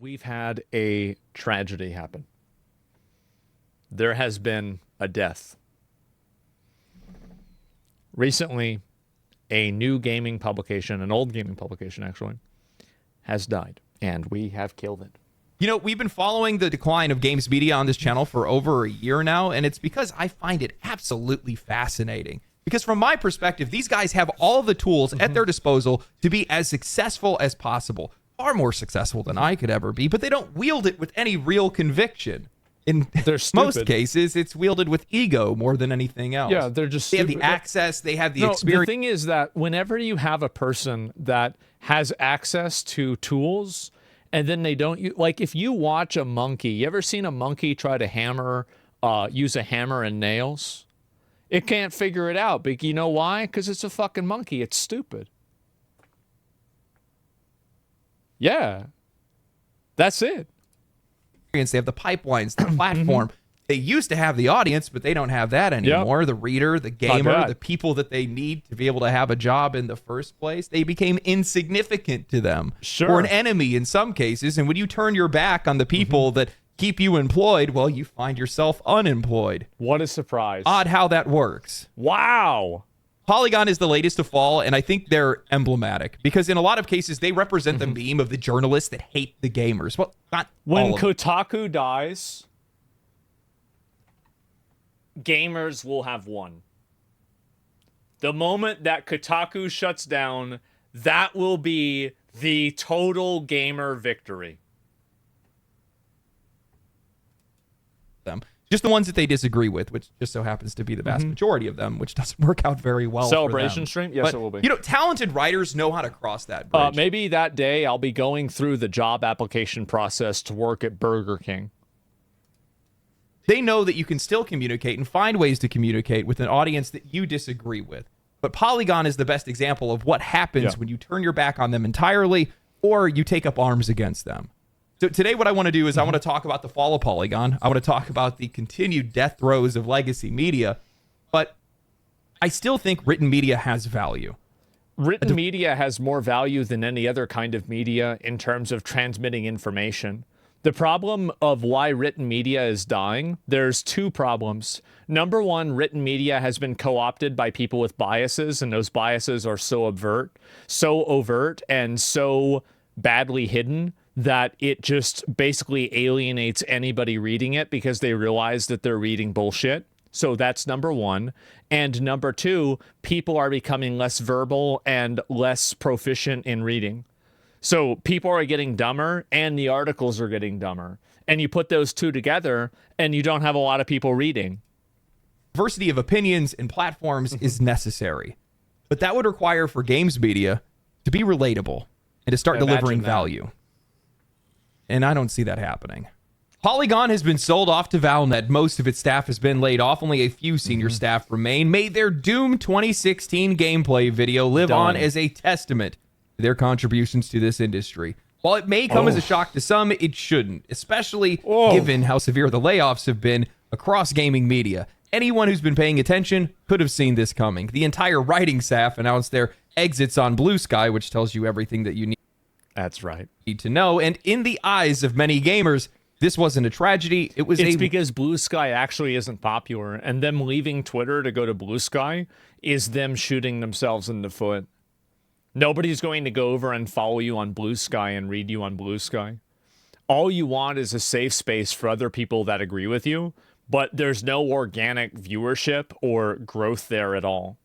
we've had a tragedy happen. There has been a death. Recently, a new gaming publication, an old gaming publication actually, has died, and we have killed it. You know, we've been following the decline of games media on this channel for over a year now, and it's because I find it absolutely fascinating. Because from my perspective, these guys have all the tools at their disposal to be as successful as possible. Far more successful than I could ever be, but they don't wield it with any real conviction. In most cases, it's wielded with ego more than anything else. Yeah, they're just They have the access, they have the experience. The thing is that whenever you have a person that has access to tools and then they don't, like if you watch a monkey, you ever seen a monkey try to use a hammer and nails? It can't figure it out, but you know why? Because it's a fucking monkey. It's stupid. Yeah, that's it. They have the pipelines, the platform. They used to have the audience, but they don't have that anymore. Yep. The reader, the gamer, the people that they need to be able to have a job in the first place, they became insignificant to them. Sure. Or an enemy in some cases. And when you turn your back on the people that keep you employed, well, you find yourself unemployed. What a surprise. Odd how that works. Wow. Polygon is the latest to fall, and I think they're emblematic because in a lot of cases, they represent the meme of the journalists that hate the gamers. Well, not when all of them. Kotaku dies, gamers will have won. The moment that Kotaku shuts down, that will be the total gamer victory. Them. Just the ones that they disagree with, which just so happens to be the vast majority of them, which doesn't work out very well. Celebration for them. stream? Yes, but, it will be. You know, talented writers know how to cross that bridge. Maybe that day I'll be going through the job application process to work at Burger King. They know that you can still communicate and find ways to communicate with an audience that you disagree with. But Polygon is the best example of what happens when you turn your back on them entirely or you take up arms against them. So today what I want to do is I want to talk about the fall of Polygon. I want to talk about the continued death throes of legacy media. But I still think written media has value. Written media has more value than any other kind of media in terms of transmitting information. The problem of why written media is dying, there's two problems. Number one, written media has been co-opted by people with biases, and those biases are so overt and so badly hidden that it just basically alienates anybody reading it because they realize that they're reading bullshit. So that's number one. And number two, people are becoming less verbal and less proficient in reading. So people are getting dumber and the articles are getting dumber. And you put those two together and you don't have a lot of people reading. Diversity of opinions and platforms is necessary. But that would require for games media to be relatable and to start delivering value. And I don't see that happening. Polygon has been sold off to Valnet. Most of its staff has been laid off. Only a few senior staff remain. Made their Doom 2016 gameplay video live on as a testament to their contributions to this industry. While it may come as a shock to some, it shouldn't, especially given how severe the layoffs have been across gaming media. Anyone who's been paying attention could have seen this coming. The entire writing staff announced their exits on Blue Sky, which tells you everything that you need. That's right. Need to know. And in the eyes of many gamers, this wasn't a tragedy. It's because Blue Sky actually isn't popular, and them leaving Twitter to go to Blue Sky is them shooting themselves in the foot. Nobody's going to go over and follow you on Blue Sky and read you on Blue Sky. All you want is a safe space for other people that agree with you, but there's no organic viewership or growth there at all.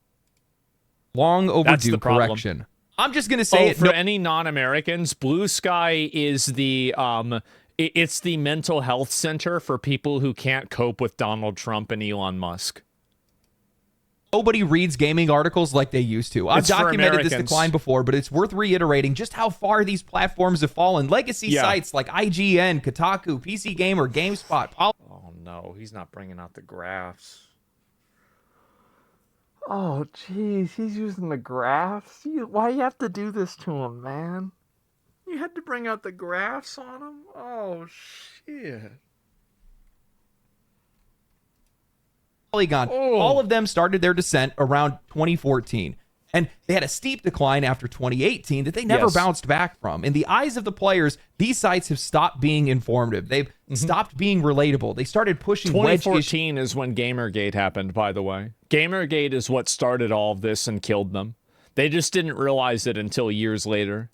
Long overdue correction. I'm just going to say for any non-Americans, Blue Sky is the it's the mental health center for people who can't cope with Donald Trump and Elon Musk. Nobody reads gaming articles like they used to. I've documented this decline before, but it's worth reiterating just how far these platforms have fallen. Legacy sites like IGN, Kotaku, PC Gamer, GameSpot. Oh no, he's not bringing out the graphs. Oh, jeez, he's using the graphs? Why do you have to do this to him, man? You had to bring out the graphs on him? Oh, shit. Polygon, all of them started their descent around 2014. And they had a steep decline after 2018 that they never bounced back from. In the eyes of the players, these sites have stopped being informative. They've stopped being relatable. They started pushing 2014 is when Gamergate happened, by the way. Gamergate is what started all of this and killed them. They just didn't realize it until years later.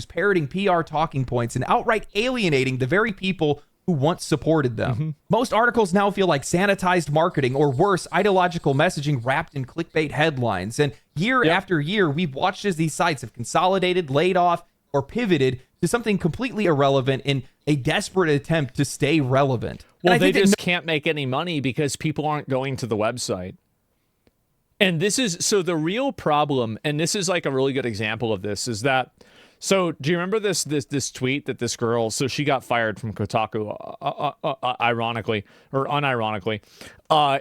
Parroting PR talking points and outright alienating the very people who once supported them. Most articles now feel like sanitized marketing or worse, ideological messaging wrapped in clickbait headlines. And year after year, we've watched as these sites have consolidated, laid off, or pivoted to something completely irrelevant in a desperate attempt to stay relevant. Well, they just can't make any money because people aren't going to the website. And this is, so the real problem, and this is like a really good example of this, is that, so do you remember this tweet that this girl, so she got fired from Kotaku, ironically, or unironically,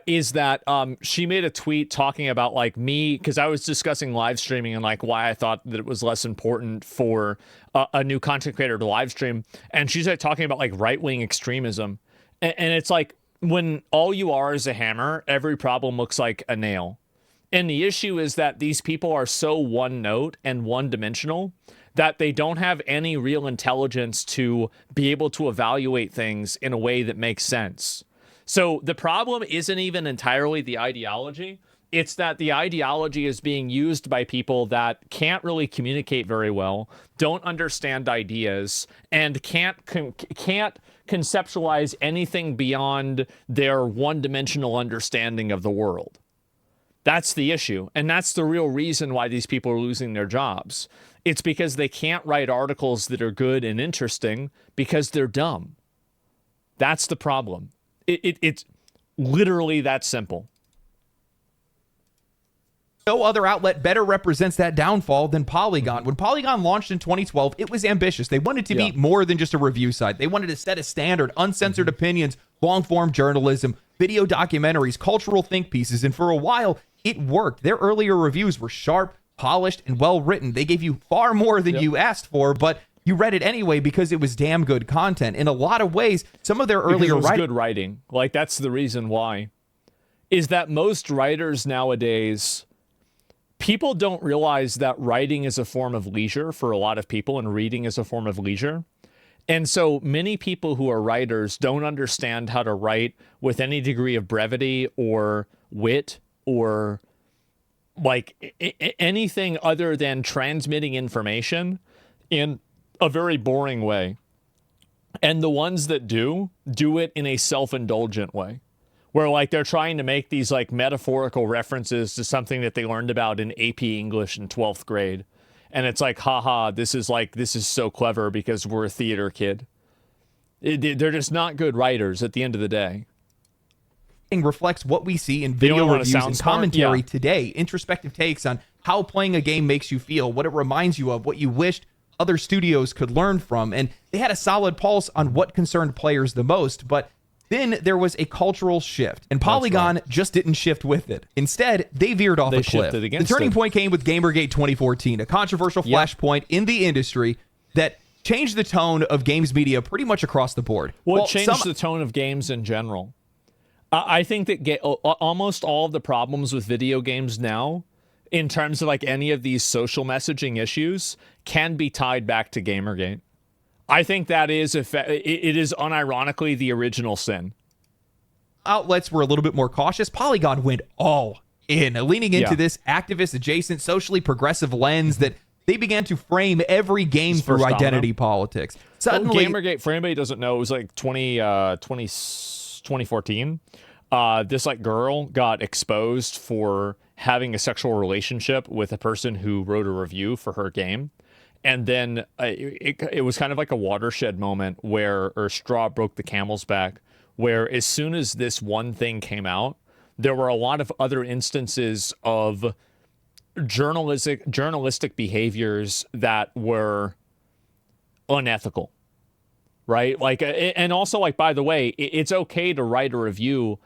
is that she made a tweet talking about like me, because I was discussing live streaming and like why I thought that it was less important for a new content creator to live stream. And she's like talking about like right-wing extremism. And it's like, when all you are is a hammer, every problem looks like a nail. And the issue is that these people are so one note and one dimensional that they don't have any real intelligence to be able to evaluate things in a way that makes sense. So the problem isn't even entirely the ideology. It's that the ideology is being used by people that can't really communicate very well, don't understand ideas, and can't conceptualize anything beyond their one-dimensional understanding of the world. That's the issue. And that's the real reason why these people are losing their jobs. It's because they can't write articles that are good and interesting because they're dumb. That's the problem. It's literally that simple. No other outlet better represents that downfall than Polygon. When Polygon launched in 2012, it was ambitious. They wanted to be more than just a review site. They wanted to set a standard, uncensored opinions, long-form journalism, video documentaries, cultural think pieces, and for a while, it worked. Their earlier reviews were sharp, polished, and well-written. They gave you far more than you asked for, but you read it anyway because it was damn good content. In a lot of ways, some of their earlier good writing. Like, that's the reason why. Is that most writers nowadays, people don't realize that writing is a form of leisure for a lot of people, and reading is a form of leisure. And so many people who are writers don't understand how to write with any degree of brevity or wit or like anything other than transmitting information in a very boring way. And the ones that do it in a self-indulgent way, where like they're trying to make these like metaphorical references to something that they learned about in AP English in 12th grade. And it's like, haha, this is so clever because we're a theater kid. They're just not good writers at the end of the day. Reflects what we see in video reviews and commentary today. Introspective takes on how playing a game makes you feel, what it reminds you of, what you wished other studios could learn from. And they had a solid pulse on what concerned players the most, but then there was a cultural shift, and Polygon just didn't shift with it. Instead, they veered off a cliff. The turning point came with Gamergate 2014, a controversial flashpoint in the industry that changed the tone of games media pretty much across the board. Well, it changed the tone of games in general. I think that almost all of the problems with video games now, in terms of like any of these social messaging issues, can be tied back to Gamergate. I think that it is unironically the original sin. Outlets were a little bit more cautious. Polygon went all in, leaning into this activist, adjacent, socially progressive lens that they began to frame every game through identity politics. Suddenly, Gamergate, for anybody who doesn't know, it was like 2014. This like girl got exposed for having a sexual relationship with a person who wrote a review for her game. And then it was kind of like a watershed moment or straw broke the camel's back, where as soon as this one thing came out, there were a lot of other instances of journalistic behaviors that were unethical, right? Like, and also like, by the way, it's okay to write a review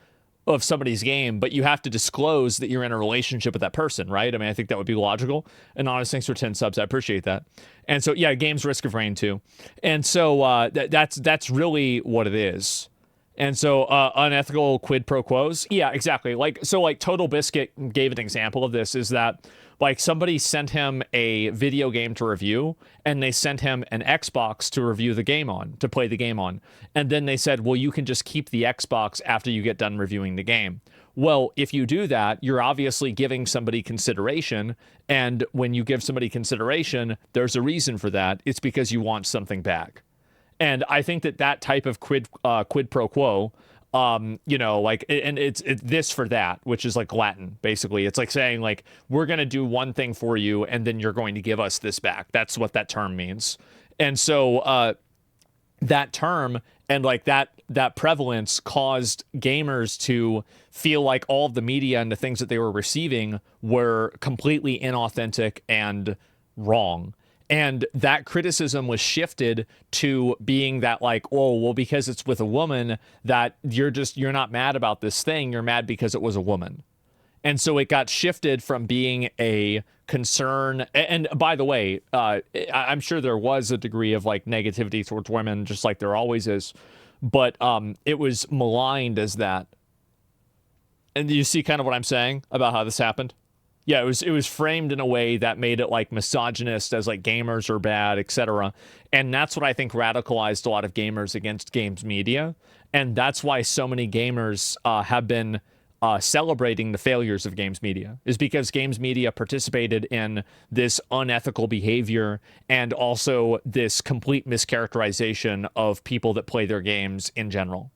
of somebody's game, but you have to disclose that you're in a relationship with that person, right? I mean, I think that would be logical. And honest, thanks for 10 subs. I appreciate that. And so, yeah, games Risk of Rain too. And so that's really what it is. And so unethical quid pro quos. Yeah, exactly. Like, so like Total Biscuit gave an example of this, is that Like somebody sent him a video game to review, and they sent him an Xbox to review the game on, to play the game on. And then they said, well, you can just keep the Xbox after you get done reviewing the game. Well, if you do that, you're obviously giving somebody consideration. And when you give somebody consideration, there's a reason for that. It's because you want something back. And I think that type of quid pro quo, you know, like, and it's this for that, which is like Latin, basically. It's like saying, like, we're going to do one thing for you, and then you're going to give us this back. That's what that term means. And so that term and like that prevalence caused gamers to feel like all of the media and the things that they were receiving were completely inauthentic and wrong. And that criticism was shifted to being that, like, oh, well, because it's with a woman, that you're not mad about this thing. You're mad because it was a woman. And so it got shifted from being a concern. And by the way, I'm sure there was a degree of like negativity towards women, just like there always is. But it was maligned as that. And you see kind of what I'm saying about how this happened? Yeah, it was framed in a way that made it like misogynist, as like gamers are bad, etc. And that's what I think radicalized a lot of gamers against games media. And that's why so many gamers have been celebrating the failures of games media, is because games media participated in this unethical behavior and also this complete mischaracterization of people that play their games in general.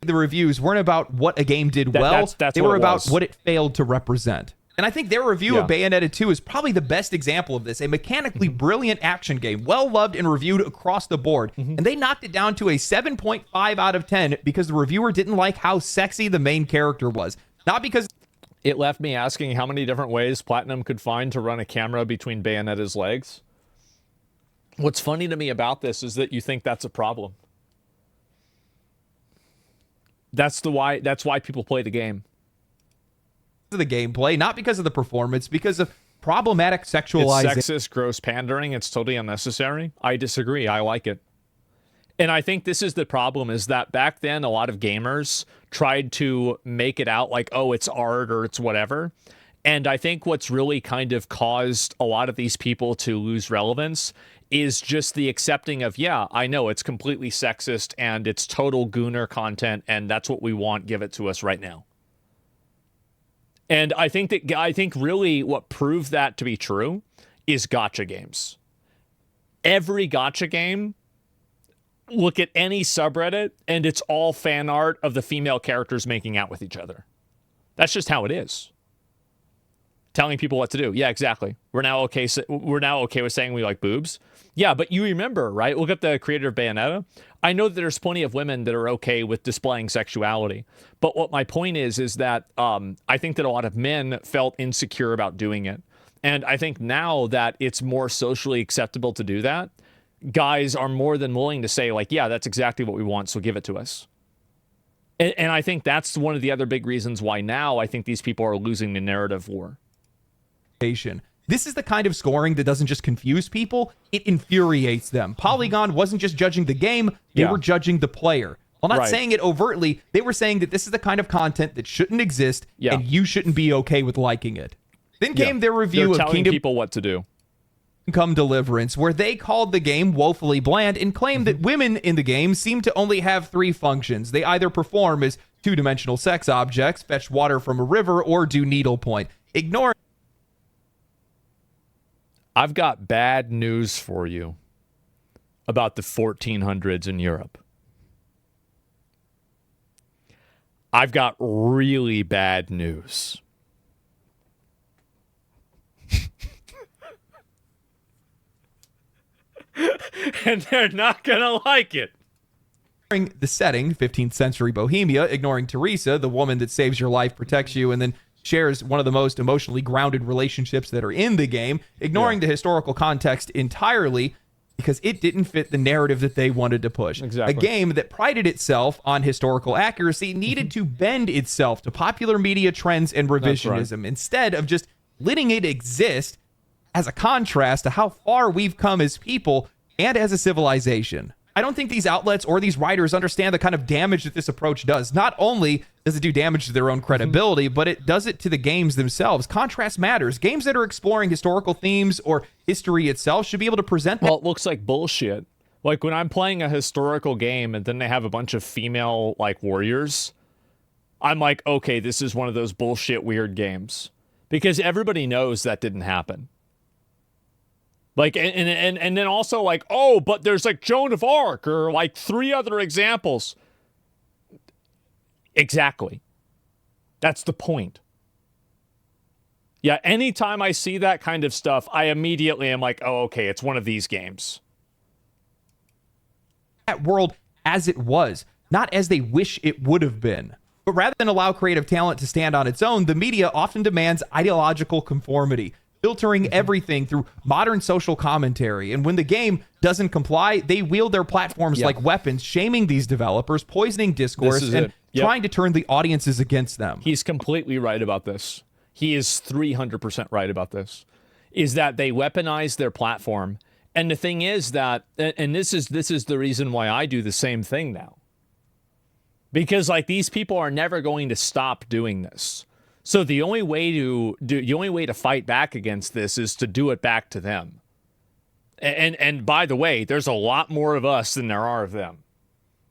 The reviews weren't about what a game did well. They were about what it failed to represent. And I think their review of Bayonetta 2 is probably the best example of this. A mechanically brilliant action game, well loved and reviewed across the board. And they knocked it down to a 7.5 out of 10 because the reviewer didn't like how sexy the main character was. Not because... It left me asking how many different ways Platinum could find to run a camera between Bayonetta's legs. What's funny to me about this is that you think that's a problem. That's why people play the game. The gameplay, not because of the performance, because of problematic sexualizing. It's sexist, gross pandering. It's totally unnecessary. I disagree. I like it. And I think this is the problem, is that back then a lot of gamers tried to make it out like, oh, it's art or it's whatever. And I think what's really kind of caused a lot of these people to lose relevance is just the accepting of, yeah, I know it's completely sexist and it's total gooner content and that's what we want. Give it to us right now. And I think really what proved that to be true is gacha games. Every gacha game, look at any subreddit and it's all fan art of the female characters making out with each other. That's just how it is. Telling people what to do. Yeah, exactly. We're now okay with saying we like boobs. Yeah, but you remember, right? Look at the creator of Bayonetta. I know that there's plenty of women that are okay with displaying sexuality. But what my point is that I think that a lot of men felt insecure about doing it. And I think now that it's more socially acceptable to do that, guys are more than willing to say, like, yeah, that's exactly what we want, so give it to us. And I think that's one of the other big reasons why now I think these people are losing the narrative war. This is the kind of scoring that doesn't just confuse people, it infuriates them. Polygon wasn't just judging the game, they were judging the player. While not saying it overtly, they were saying that this is the kind of content that shouldn't exist, and you shouldn't be okay with liking it. Then came their review of Kingdom people what to do. Come Deliverance, where they called the game woefully bland and claimed that women in the game seem to only have 3 functions. They either perform as 2-dimensional sex objects, fetch water from a river, or do needlepoint. Ignore. I've got bad news for you about the 1400s in Europe. I've got really bad news. And they're not going to like it. The setting, 15th century Bohemia, ignoring Teresa, the woman that saves your life, protects you, and then shares one of the most emotionally grounded relationships that are in the game, ignoring the historical context entirely because it didn't fit the narrative that they wanted to push. Exactly. A game that prided itself on historical accuracy needed to bend itself to popular media trends and revisionism instead of just letting it exist as a contrast to how far we've come as people and as a civilization. I don't think these outlets or these writers understand the kind of damage that this approach does. Not only does it do damage to their own credibility, but it does it to the games themselves. Contrast matters. Games that are exploring historical themes or history itself should be able to present that. Well, it looks like bullshit. Like when I'm playing a historical game and then they have a bunch of female like warriors, I'm like, okay, this is one of those bullshit weird games. Because everybody knows that didn't happen. Like, and then also like, oh, but there's like Joan of Arc or like 3 other examples. Exactly. That's the point. Yeah, anytime I see that kind of stuff, I immediately am like, oh, okay, it's one of these games. That world as it was, not as they wish it would have been. But rather than allow creative talent to stand on its own, the media often demands ideological conformity, filtering everything through modern social commentary. And when the game doesn't comply, they wield their platforms like weapons, shaming these developers, poisoning discourse, and trying to turn the audiences against them. He's completely right about this. He is 300% right about this. Is that they weaponize their platform. And the thing is that, and this is the reason why I do the same thing now. Because like these people are never going to stop doing this. So the only way to fight back against this is to do it back to them. And by the way, there's a lot more of us than there are of them.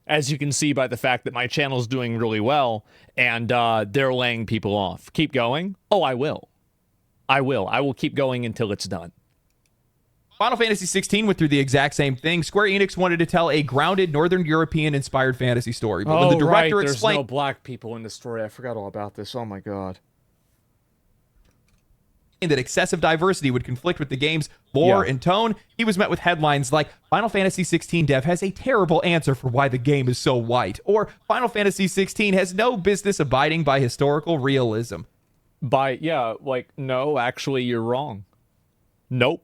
As you can see by the fact that my channel's doing really well and they're laying people off. Keep going? Oh, I will. I will keep going until it's done. Final Fantasy 16 went through the exact same thing. Square Enix wanted to tell a grounded Northern European-inspired fantasy story. But when the director explained... There's no black people in the story. I forgot all about this. Oh, my God. ...that excessive diversity would conflict with the game's lore and tone, he was met with headlines like, Final Fantasy 16 dev has a terrible answer for why the game is so white. Or, Final Fantasy 16 has no business abiding by historical realism. No, actually, you're wrong. Nope.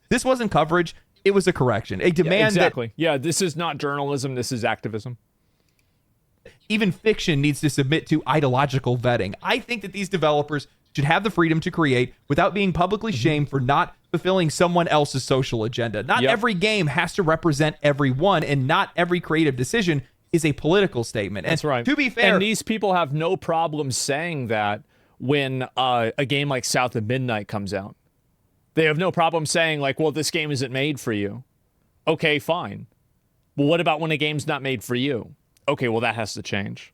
This wasn't coverage. It was a correction. A demand exactly. This is not journalism. This is activism. Even fiction needs to submit to ideological vetting. I think that these developers should have the freedom to create without being publicly shamed for not fulfilling someone else's social agenda. Not every game has to represent everyone, and not every creative decision is a political statement. And that's right. To be fair... And these people have no problem saying that when a game like South of Midnight comes out. They have no problem saying, like, well, this game isn't made for you. Okay, fine. Well, what about when a game's not made for you? Okay, well, that has to change.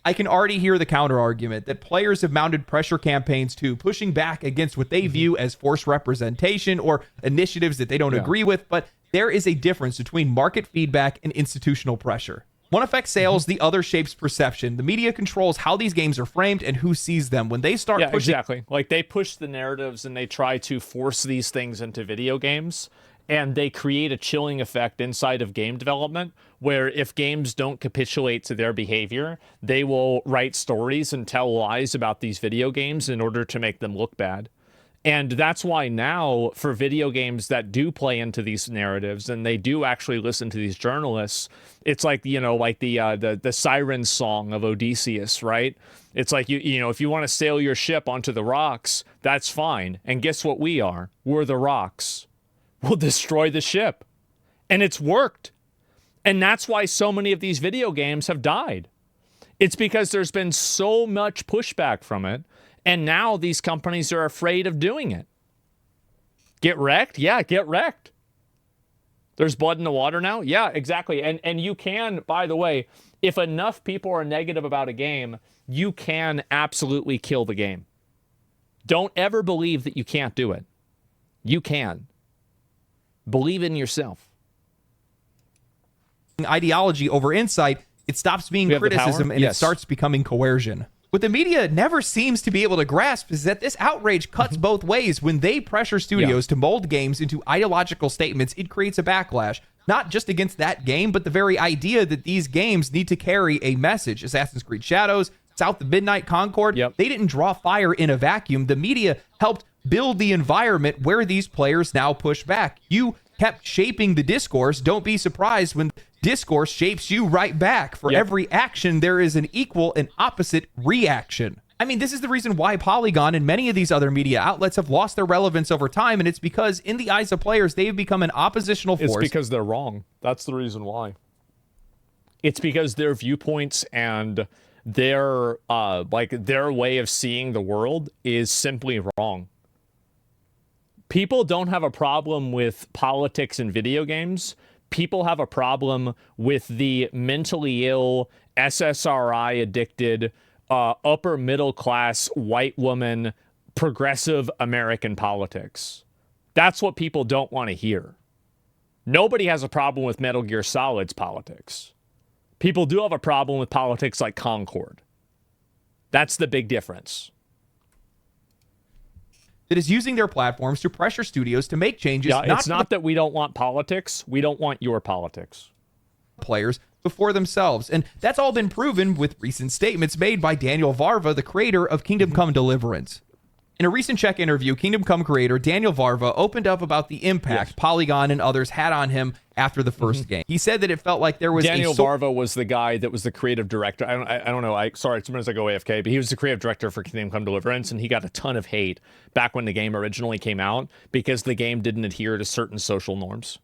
I can already hear the counter-argument that players have mounted pressure campaigns to pushing back against what they view as forced representation or initiatives that they don't agree with, but there is a difference between market feedback and institutional pressure. One affects sales, the other shapes perception. The media controls how these games are framed and who sees them. When they start pushing... exactly. Like, they push the narratives and they try to force these things into video games, and they create a chilling effect inside of game development, where if games don't capitulate to their behavior, they will write stories and tell lies about these video games in order to make them look bad. And that's why now, for video games that do play into these narratives and they do actually listen to these journalists, it's like, like the siren song of Odysseus, right? It's like, if you want to sail your ship onto the rocks, that's fine. And guess what we are? We're the rocks. We'll destroy the ship. And it's worked. And that's why so many of these video games have died. It's because there's been so much pushback from it. And now these companies are afraid of doing it. Get wrecked? Yeah, get wrecked. There's blood in the water now? Yeah, exactly. And you can, by the way, if enough people are negative about a game, you can absolutely kill the game. Don't ever believe that you can't do it. You can. Believe in yourself. Ideology over insight, it stops being criticism and it starts becoming coercion. What the media never seems to be able to grasp is that this outrage cuts both ways. When they pressure studios to mold games into ideological statements, it creates a backlash, not just against that game, but the very idea that these games need to carry a message. Assassin's Creed Shadows, South of Midnight, Concord, they didn't draw fire in a vacuum. The media helped build the environment where these players now push back. You kept shaping the discourse. Don't be surprised when discourse shapes you right back. For every action, there is an equal and opposite reaction. I mean, this is the reason why Polygon and many of these other media outlets have lost their relevance over time, and it's because in the eyes of players, they've become an oppositional force. It's because they're wrong. That's the reason why. It's because their viewpoints and their their way of seeing the world is simply wrong. People don't have a problem with politics in video games. People have a problem with the mentally ill, SSRI addicted, upper middle class white woman, progressive American politics. That's what people don't want to hear. Nobody has a problem with Metal Gear Solid's politics. People do have a problem with politics like Concord. That's the big difference. That is using their platforms to pressure studios to make changes. Yeah, it's not that we don't want politics. We don't want your politics. Players before themselves. And that's all been proven with recent statements made by Daniel Varva, the creator of Kingdom Come Deliverance. In a recent Check interview, Kingdom Come creator Daniel Varva opened up about the impact Polygon and others had on him after the first game. He said that it felt like there was Daniel Varva was the guy that was the creative director. I don't know. Sorry, sometimes I go AFK, but he was the creative director for Kingdom Come Deliverance, and he got a ton of hate back when the game originally came out because the game didn't adhere to certain social norms.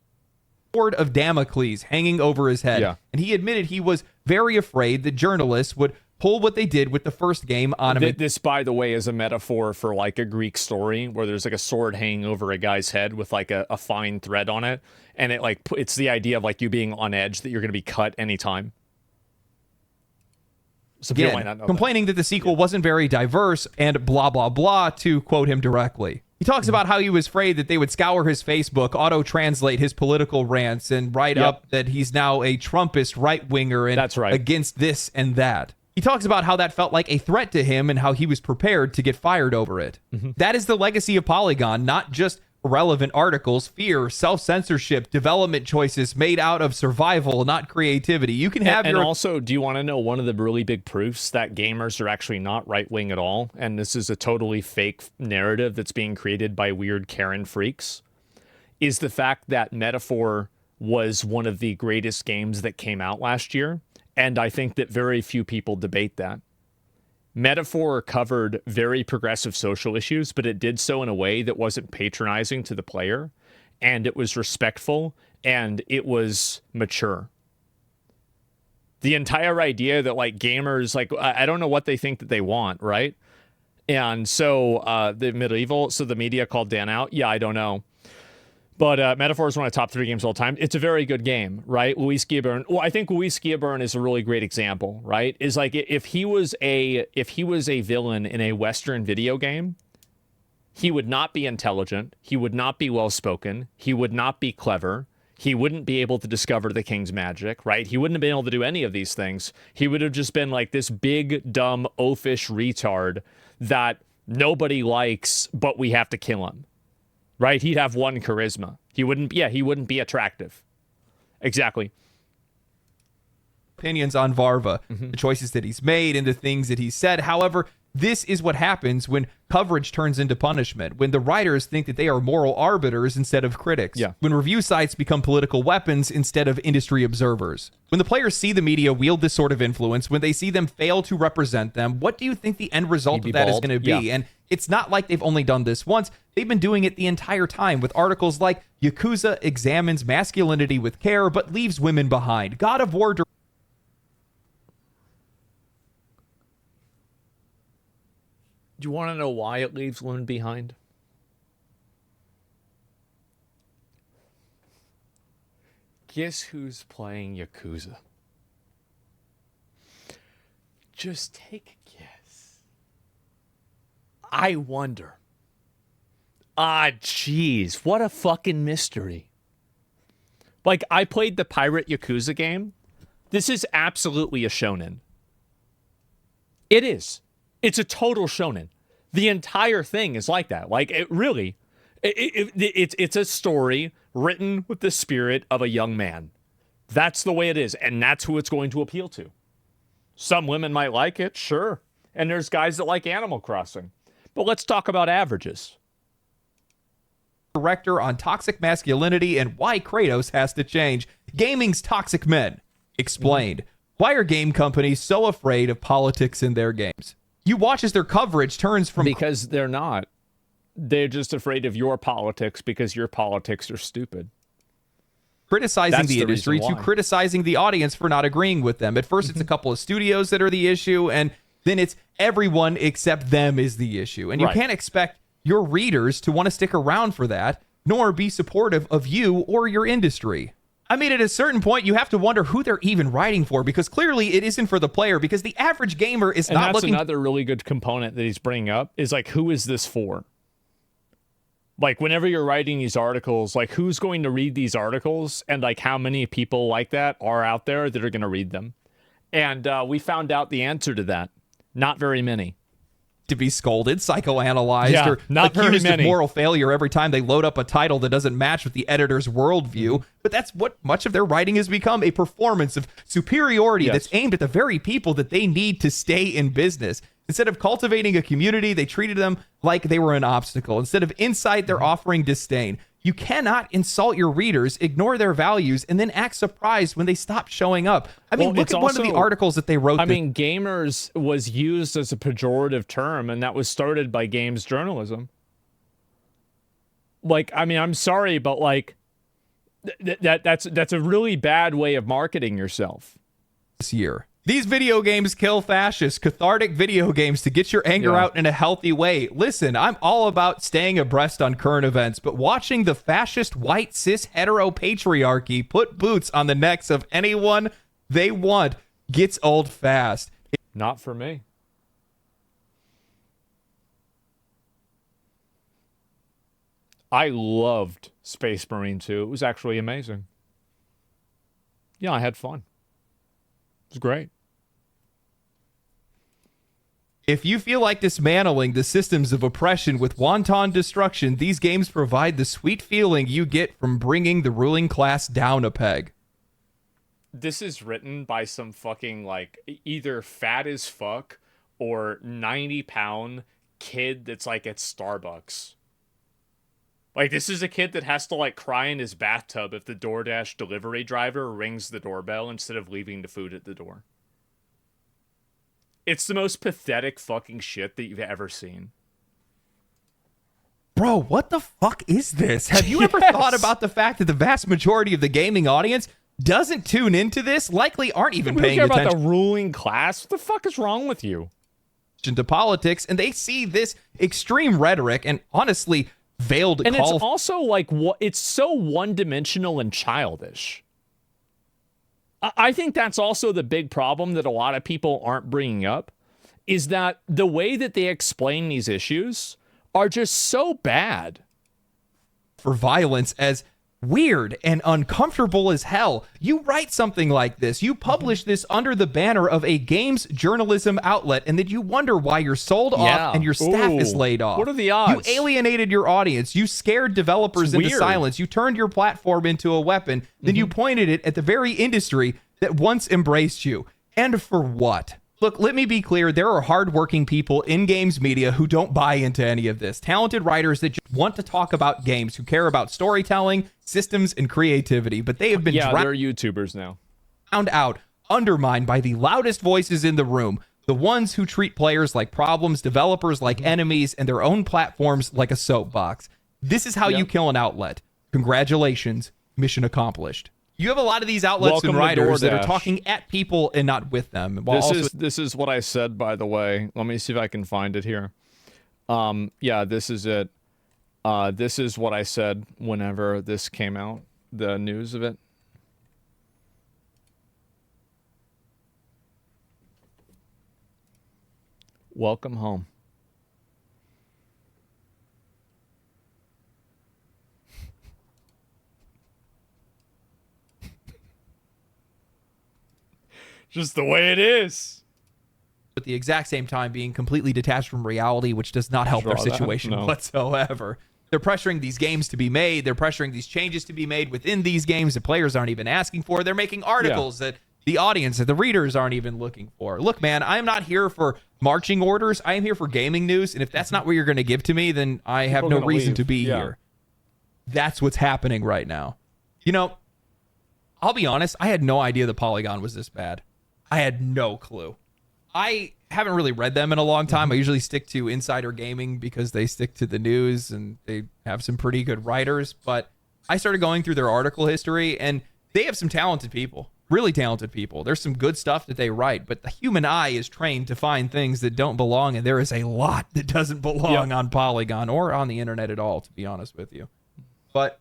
Sword of Damocles hanging over his head. Yeah. And he admitted he was very afraid that journalists would pull what they did with the first game on him. This, by the way, is a metaphor for like a Greek story where there's like a sword hanging over a guy's head with like a fine thread on it. And it's the idea of like you being on edge, that you're going to be cut anytime. So people might not know complaining that the sequel wasn't very diverse and blah, blah, blah, to quote him directly. He talks about how he was afraid that they would scour his Facebook, auto-translate his political rants, and write up that he's now a Trumpist right-winger and that's right. against this and that. He talks about how that felt like a threat to him and how he was prepared to get fired over it. That is the legacy of Polygon, not just irrelevant articles, fear, self-censorship, development choices made out of survival, not creativity. You can have and also, do you want to know one of the really big proofs that gamers are actually not right-wing at all? And this is a totally fake narrative that's being created by weird Karen freaks, is the fact that Metaphor was one of the greatest games that came out last year. And I think that very few people debate that. Metaphor covered very progressive social issues, but it did so in a way that wasn't patronizing to the player, and it was respectful, and it was mature. The entire idea that like gamers, like I don't know what they think that they want, right? And so the media called Dan out. Yeah, I don't know. But Metaphor is one of the top 3 games of all time. It's a very good game, right? Luis Guillabern. Well, I think Luis Guillabern is a really great example, right? Is like if he was a villain in a Western video game, he would not be intelligent. He would not be well spoken. He would not be clever. He wouldn't be able to discover the king's magic, right? He wouldn't have been able to do any of these things. He would have just been like this big, dumb, oafish retard that nobody likes, but we have to kill him. Right? He'd have one charisma. He wouldn't be attractive. Exactly. Opinions on Varva, the choices that he's made and the things that he said. However, this is what happens when coverage turns into punishment, when the writers think that they are moral arbiters instead of critics, when review sites become political weapons instead of industry observers. When the players see the media wield this sort of influence, when they see them fail to represent them, what do you think the end result of that is going to be? Yeah. And it's not like they've only done this once. They've been doing it the entire time with articles like Yakuza examines masculinity with care but leaves women behind. God of War... Do you want to know why it leaves women behind? Guess who's playing Yakuza? Just take a guess. I wonder. Ah, jeez. What a fucking mystery. Like, I played the Pirate Yakuza game. This is absolutely a shonen. It is. It's a total shonen. The entire thing is like that. Like, it really, it's a story written with the spirit of a young man. That's the way it is, and that's who it's going to appeal to. Some women might like it, sure. And there's guys that like Animal Crossing. But let's talk about averages. Director on toxic masculinity and why Kratos has to change. Gaming's toxic men. Explained. Why are game companies so afraid of politics in their games? You watch as their coverage turns from... Because they're not. They're just afraid of your politics because your politics are stupid. Criticizing the industry to criticizing the audience for not agreeing with them. At first, it's a couple of studios that are the issue, and then it's everyone except them is the issue. And you can't expect your readers to want to stick around for that, nor be supportive of you or your industry. I mean, at a certain point, you have to wonder who they're even writing for, because clearly it isn't for the player, because the average gamer is not looking... And that's another really good component that he's bringing up, is like, who is this for? Like, whenever you're writing these articles, like, who's going to read these articles, and like, how many people like that are out there that are going to read them? And we found out the answer to that. Not very many. To be scolded, psychoanalyzed, or not accused very many. of moral failure every time they load up a title that doesn't match with the editor's worldview. But that's what much of their writing has become, a performance of superiority that's aimed at the very people that they need to stay in business. Instead of cultivating a community, they treated them like they were an obstacle. Instead of insight, they're offering disdain. You cannot insult your readers, ignore their values, and then act surprised when they stop showing up. I mean, look at one of the articles that they wrote. I mean, gamers was used as a pejorative term, and that was started by games journalism. Like, I mean, I'm sorry, but like, that's a really bad way of marketing yourself. This year. These video games kill fascists, cathartic video games to get your anger out in a healthy way. Listen, I'm all about staying abreast on current events, but watching the fascist white cis hetero patriarchy put boots on the necks of anyone they want gets old fast. Not for me. I loved Space Marine 2. It was actually amazing. Yeah, I had fun. It was great. If you feel like dismantling the systems of oppression with wanton destruction, these games provide the sweet feeling you get from bringing the ruling class down a peg. This is written by some fucking, like, either fat as fuck or 90-pound kid that's, like, at Starbucks. Like, this is a kid that has to, like, cry in his bathtub if the DoorDash delivery driver rings the doorbell instead of leaving the food at the door. It's the most pathetic fucking shit that you've ever seen. Bro, what the fuck is this? Have you ever thought about the fact that the vast majority of the gaming audience doesn't tune into this, likely aren't even paying attention about the ruling class? What the fuck is wrong with you? To politics, and they see this extreme rhetoric and honestly veiled and it's also like, it's so one-dimensional and childish. I think that's also the big problem that a lot of people aren't bringing up, is that the way that they explain these issues are just so bad. For violence as weird and uncomfortable as hell. You write something like this, you publish this under the banner of a games journalism outlet, and then you wonder why you're sold off and your staff is laid off. What are the odds? You alienated your audience. You scared developers into silence. You turned your platform into a weapon. Then you pointed it at the very industry that once embraced you. And for what? Look, let me be clear. There are hardworking people in games media who don't buy into any of this. Talented writers that just want to talk about games, who care about storytelling, systems, and creativity. But they have been they're YouTubers now. Drowned out, undermined by the loudest voices in the room. The ones who treat players like problems, developers like enemies, and their own platforms like a soapbox. This is how you kill an outlet. Congratulations. Mission accomplished. You have a lot of these outlets and writers that are talking at people and not with them. This is what I said, by the way. Let me see if I can find it here. Yeah, this is it. This is what I said whenever this came out, the news of it. Welcome home. Just the way it is. At the exact same time being completely detached from reality, which does not help their situation whatsoever. They're pressuring these games to be made. They're pressuring these changes to be made within these games that players aren't even asking for. They're making articles that the audience, that the readers aren't even looking for. Look, man, I am not here for marching orders. I am here for gaming news. And if that's not what you're going to give to me, then I have no reason to be here. That's what's happening right now. You know, I'll be honest. I had no idea the Polygon was this bad. I had no clue. I haven't really read them in a long time. I usually stick to Insider Gaming because they stick to the news and they have some pretty good writers. But I started going through their article history, and they have some talented people, really talented people. There's some good stuff that they write, but the human eye is trained to find things that don't belong, and there is a lot that doesn't belong on Polygon or on the internet at all, to be honest with you. But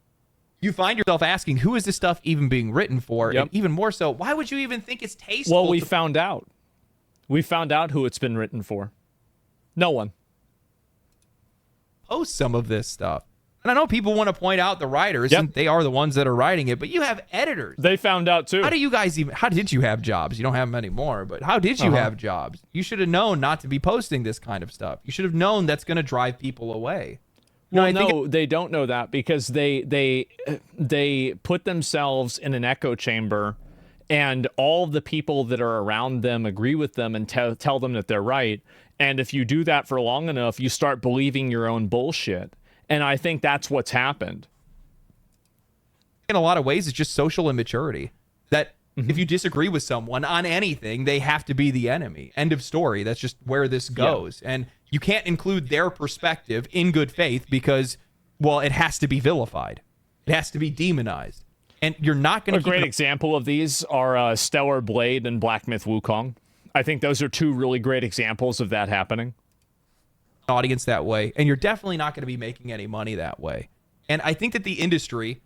you find yourself asking, who is this stuff even being written for? And even more so, why would you even think it's tasteful? Well, we found out. We found out who it's been written for. No one. Post some of this stuff. And I know people want to point out the writers, and they are the ones that are writing it, but you have editors. They found out too. How did you have jobs? You don't have them anymore, but how did you have jobs? You should have known not to be posting this kind of stuff. You should have known that's going to drive people away. Well, no, they don't know that because they put themselves in an echo chamber, and all the people that are around them agree with them and tell them that they're right. And if you do that for long enough, you start believing your own bullshit. And I think that's what's happened. In a lot of ways, it's just social immaturity. That if you disagree with someone on anything, they have to be the enemy. End of story. That's just where this goes. And you can't include their perspective in good faith because, well, it has to be vilified. It has to be demonized. And you're not going to... A great example of these are Stellar Blade and Black Myth Wukong. I think those are two really great examples of that happening. Audience that way, and you're definitely not going to be making any money that way. And I think that the industry...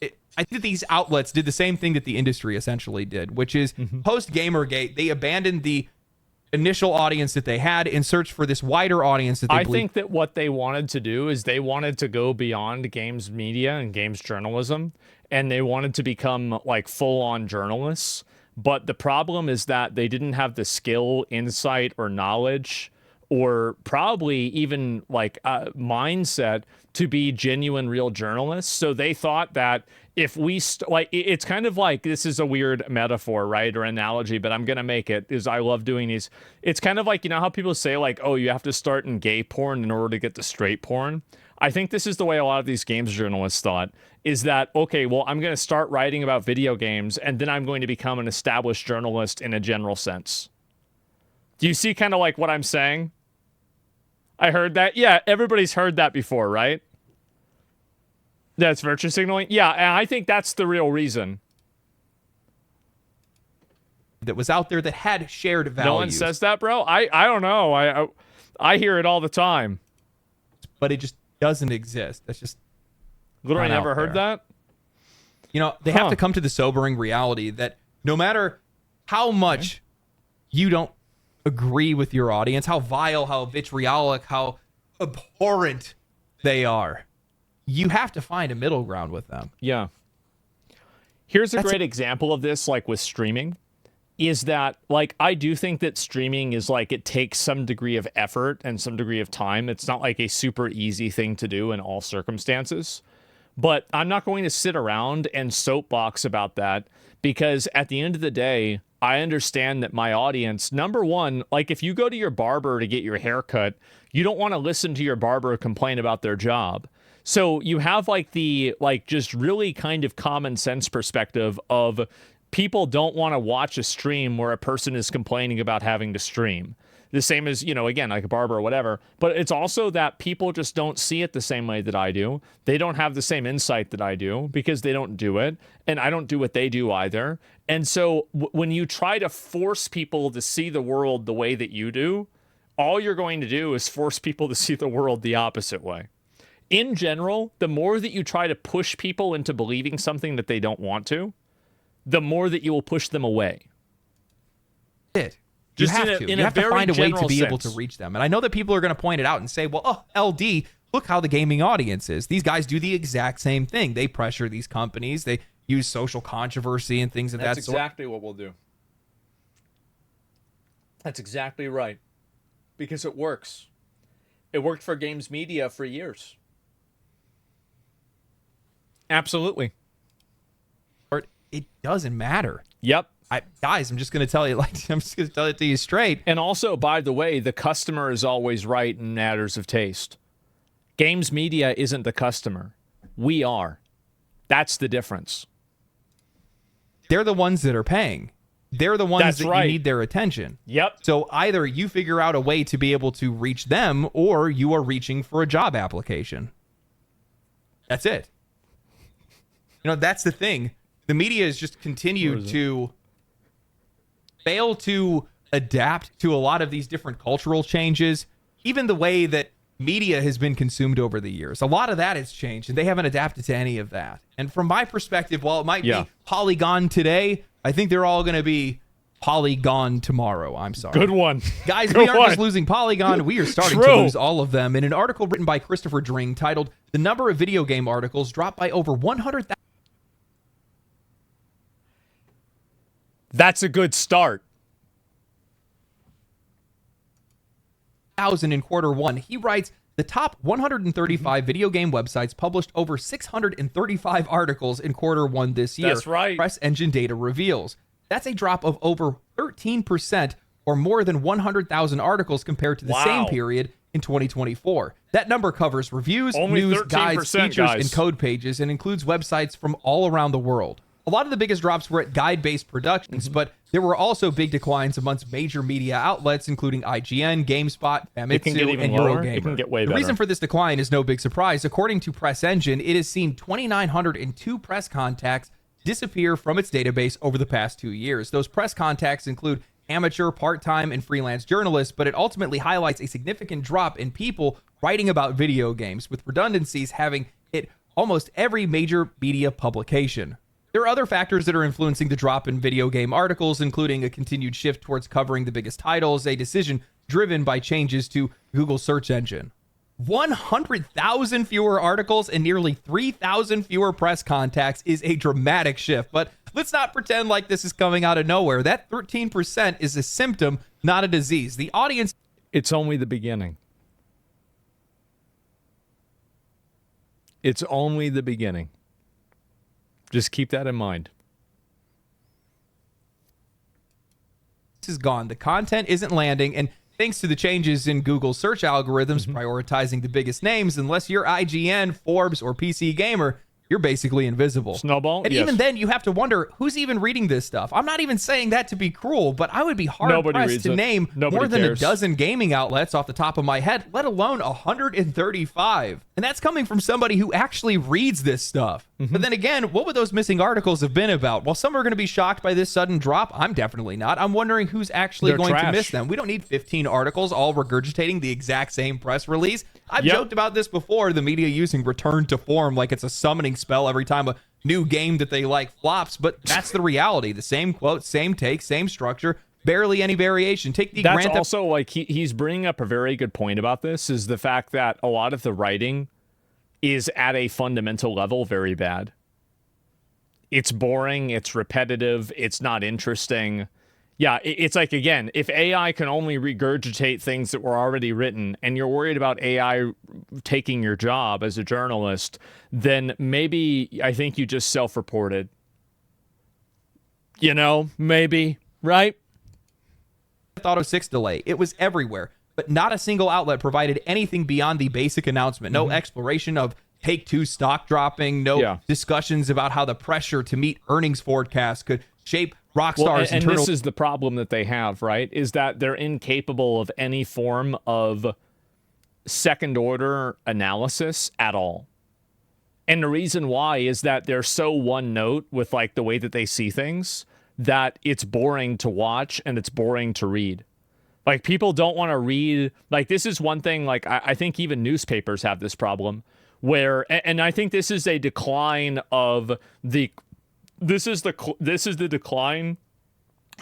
I think that these outlets did the same thing that the industry essentially did, which is post-Gamergate, they abandoned the initial audience that they had in search for this wider audience that they think that what they wanted to do is they wanted to go beyond games media and games journalism, and they wanted to become like full-on journalists. But the problem is that they didn't have the skill, insight, or knowledge, or probably even like mindset to be genuine, real journalists. So they thought that if we it's kind of like, this is a weird metaphor, right, or analogy, but I'm gonna make it, is I love doing these. It's kind of like, you know how people say like, oh, you have to start in gay porn in order to get to straight porn. I think this is the way a lot of these games journalists thought, is that, okay, well, I'm going to start writing about video games, and then I'm going to become an established journalist in a general sense. Do you see kind of like what I'm saying? I heard that. Yeah, everybody's heard that before, right? That's virtue signaling. Yeah, and I think that's the real reason. That was out there that had shared values. No one says that, bro? I don't know. I hear it all the time. But it just doesn't exist. That's just... Literally never heard that? You know, they have to come to the sobering reality that no matter how much you don't agree with your audience, how vile, how vitriolic, how abhorrent they are, you have to find a middle ground with them. Yeah. Here's a great example of this, like with streaming, is that, like, I do think that streaming is like, it takes some degree of effort and some degree of time. It's not like a super easy thing to do in all circumstances. But I'm not going to sit around and soapbox about that, because at the end of the day, I understand that my audience, number one, like if you go to your barber to get your hair cut, you don't want to listen to your barber complain about their job. So you have like the, like, just really kind of common sense perspective of people don't want to watch a stream where a person is complaining about having to stream. The same as, you know, again, like a barber or whatever. But it's also that people just don't see it the same way that I do. They don't have the same insight that I do because they don't do it. And I don't do what they do either. And so when you try to force people to see the world the way that you do, all you're going to do is force people to see the world the opposite way. In general, the more that you try to push people into believing something that they don't want to, the more that you will push them away. You have to find a way to be able to reach them. And I know that people are going to point it out and say, well, oh, LD, look how the gaming audience is. These guys do the exact same thing. They pressure these companies. They use social controversy and things of that sort. That's exactly what we'll do. That's exactly right. Because it works. It worked for games media for years. Absolutely. It doesn't matter. Yep. Guys, I'm just going to tell you, I'm just going to tell it to you straight. And also, by the way, the customer is always right in matters of taste. Games media isn't the customer. We are. That's the difference. They're the ones that are paying. they're the ones That's that right. you need their attention. Yep. So either you figure out a way to be able to reach them, or you are reaching for a job application. That's it. That's the thing. The media has just continued to fail to adapt to a lot of these different cultural changes. Even the way that media has been consumed over the years, a lot of that has changed, and they haven't adapted to any of that. And from my perspective, while it might be Polygon today, I think they're all going to be Polygon tomorrow. I'm sorry. Good one. Guys, Good we aren't one. just losing Polygon, we are starting to lose all of them. In an article written by Christopher Dring titled "The Number of Video Game Articles Dropped by Over 100,000." That's a good start. In quarter one, he writes, the top 135 video game websites published over 635 articles in quarter one this year. That's right. Press engine data reveals. That's a drop of over 13%, or more than 100,000 articles compared to the same period in 2024. That number covers reviews, Only news, guides, features, guys. and code pages, and includes websites from all around the world. A lot of the biggest drops were at guide-based productions, but there were also big declines amongst major media outlets, including IGN, GameSpot, Famitsu, and Eurogamer. It can get way the better. reason for this decline is no big surprise. According to Press Engine, it has seen 2,902 press contacts disappear from its database over the past 2 years. Those press contacts include amateur, part-time, and freelance journalists, but it ultimately highlights a significant drop in people writing about video games, with redundancies having hit almost every major media publication. There are other factors that are influencing the drop in video game articles, including a continued shift towards covering the biggest titles, a decision driven by changes to Google's search engine. 100,000 fewer articles and nearly 3,000 fewer press contacts is a dramatic shift, but let's not pretend like this is coming out of nowhere. That 13% is a symptom, not a disease. The audience... It's only the beginning. It's only the beginning. Just keep that in mind. This is gone. The content isn't landing, and thanks to the changes in Google's search algorithms prioritizing the biggest names, unless you're IGN, Forbes, or PC Gamer, you're basically invisible. Snowball? And even then, you have to wonder, who's even reading this stuff? I'm not even saying that to be cruel, but I would be hard-pressed to name more than a dozen gaming outlets off the top of my head, let alone 135. And that's coming from somebody who actually reads this stuff. But then again, what would those missing articles have been about? While some are going to be shocked by this sudden drop, I'm definitely not. I'm wondering who's actually going to miss them. We don't need 15 articles all regurgitating the exact same press release. I've joked about this before, the media using return to form like it's a summoning spell every time a new game that they like flops, but that's the reality. The same quote, same take, same structure, barely any variation. Take the That's also like he's bringing up a very good point about this, is the fact that a lot of the writing is at a fundamental level very bad. It's boring, it's repetitive, it's not interesting. Yeah, it's like, again, if AI can only regurgitate things that were already written and you're worried about AI taking your job as a journalist, then maybe I think you just self-reported. Maybe, right? Auto 6 delay. It was everywhere, but not a single outlet provided anything beyond the basic announcement. No exploration of Take-Two stock dropping, no discussions about how the pressure to meet earnings forecasts could shape Rockstar's and internal... this is the problem that they have, right? Is that they're incapable of any form of second-order analysis at all. And the reason why is that they're so one note with like the way that they see things that it's boring to watch and it's boring to read. Like, people don't want to read. Like, this is one thing, like, I think even newspapers have this problem where, and I think this is a decline of the, this is the decline